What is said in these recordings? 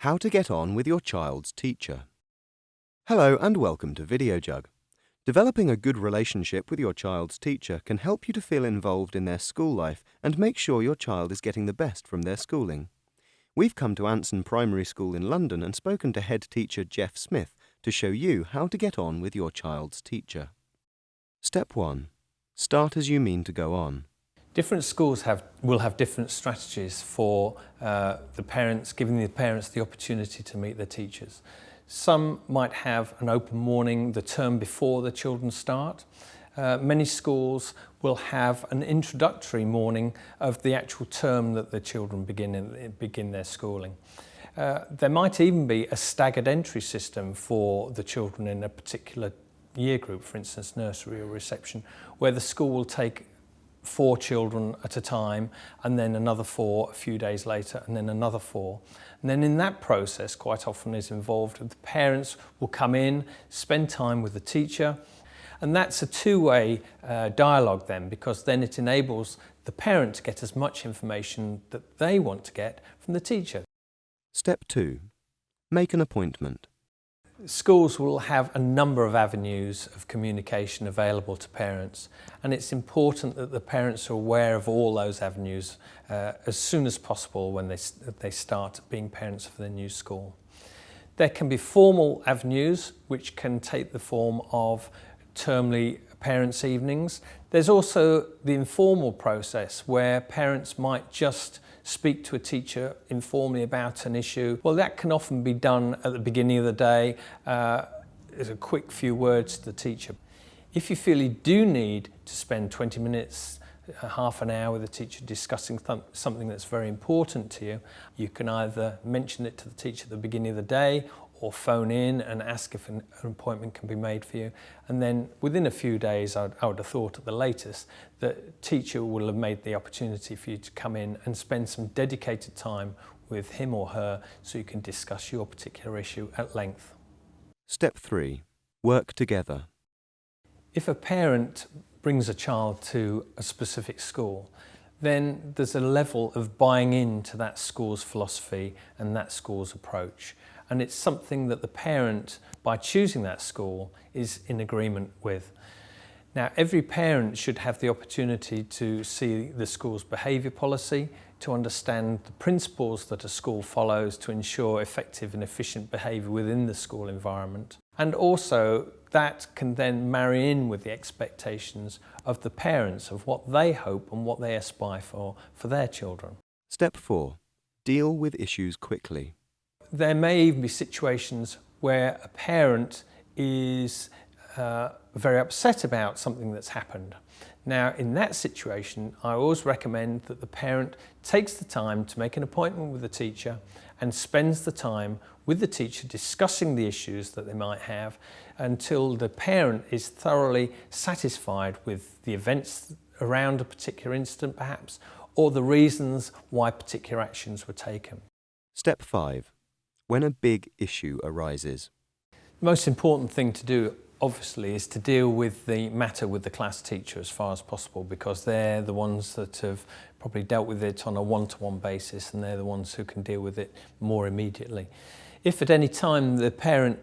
How to get on with your child's teacher. Hello and welcome to Videojug. Developing a good relationship with your child's teacher can help you to feel involved in their school life and make sure your child is getting the best from their schooling. We've come to Anson Primary School in London and spoken to head teacher Jeff Smith to show you how to get on with your child's teacher. Step 1. Start as you mean to go on. Different schools will have different strategies for the parents, giving the parents the opportunity to meet their teachers. Some might have an open morning the term before the children start. Many schools will have an introductory morning of the actual term that the children begin their schooling. There might even be a staggered entry system for the children in a particular year group, for instance nursery or reception, where the school will take 4 children at a time and then another 4 a few days later and then another 4. And then in that process quite often is involved the parents will come in, spend time with the teacher, and that's a two-way dialogue then, because then it enables the parent to get as much information that they want to get from the teacher. Step 2. Make an appointment. Schools will have a number of avenues of communication available to parents, and it's important that the parents are aware of all those avenues as soon as possible when they start being parents for their new school. There can be formal avenues which can take the form of termly parents' evenings. There's also the informal process where parents might just speak to a teacher informally about an issue. Well, that can often be done at the beginning of the day as a quick few words to the teacher. If you feel you do need to spend 20 minutes, half an hour with the teacher discussing something that's very important to you, you can either mention it to the teacher at the beginning of the day or phone in and ask if an appointment can be made for you. And then within a few days, I would have thought at the latest, the teacher will have made the opportunity for you to come in and spend some dedicated time with him or her so you can discuss your particular issue at length. Step 3. Work together. If a parent brings a child to a specific school, then there's a level of buying into that school's philosophy and that school's approach. And it's something that the parent, by choosing that school, is in agreement with. Now, every parent should have the opportunity to see the school's behaviour policy, to understand the principles that a school follows to ensure effective and efficient behaviour within the school environment. And also, that can then marry in with the expectations of the parents of what they hope and what they aspire for their children. Step 4. Deal with issues quickly. There may even be situations where a parent is very upset about something that's happened. Now, in that situation, I always recommend that the parent takes the time to make an appointment with the teacher and spends the time with the teacher discussing the issues that they might have until the parent is thoroughly satisfied with the events around a particular incident perhaps, or the reasons why particular actions were taken. Step 5. When a big issue arises. The most important thing to do, obviously, is to deal with the matter with the class teacher as far as possible, because they're the ones that have probably dealt with it on a one-to-one basis, and they're the ones who can deal with it more immediately. If at any time the parent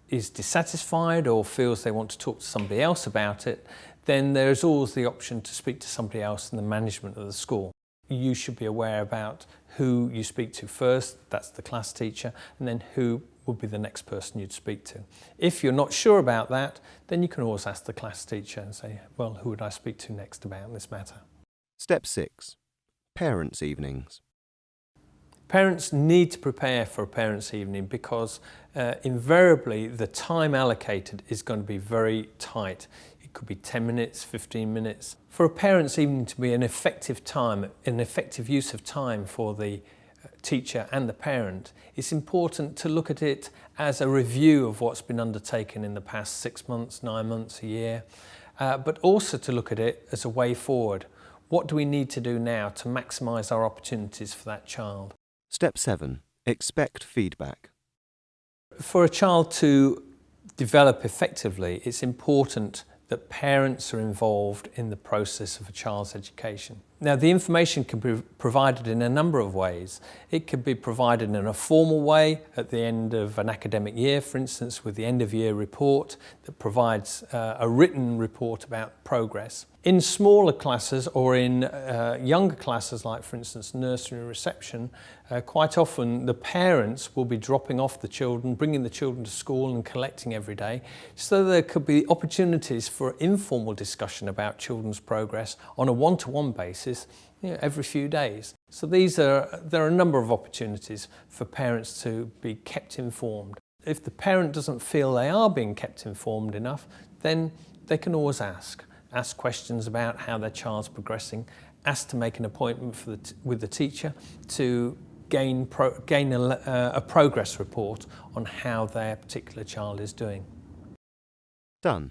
is dissatisfied or feels they want to talk to somebody else about it, then there's always the option to speak to somebody else in the management of the school. You should be aware about who you speak to first, that's the class teacher, and then who would be the next person you'd speak to. If you're not sure about that, then you can always ask the class teacher and say, well, who would I speak to next about this matter? Step 6. Parents' evenings. Parents need to prepare for a parents' evening because invariably the time allocated is going to be very tight. It could be 10 minutes, 15 minutes. For a parents' evening to be an effective time, an effective use of time for the teacher and the parent, it's important to look at it as a review of what's been undertaken in the past 6 months, 9 months, a year, but also to look at it as a way forward. What do we need to do now to maximise our opportunities for that child? Step 7. Expect feedback. For a child to develop effectively, it's important that parents are involved in the process of a child's education. Now, the information can be provided in a number of ways. It could be provided in a formal way at the end of an academic year, for instance, with the end-of-year report that provides a written report about progress. In smaller classes or in younger classes, like for instance nursery reception, quite often the parents will be dropping off the children, bringing the children to school and collecting every day. So there could be opportunities for informal discussion about children's progress on a one-to-one basis, every few days. So there are a number of opportunities for parents to be kept informed. If the parent doesn't feel they are being kept informed enough, then they can always ask questions about how their child's progressing, ask to make an appointment with the teacher to gain a progress report on how their particular child is doing. Done.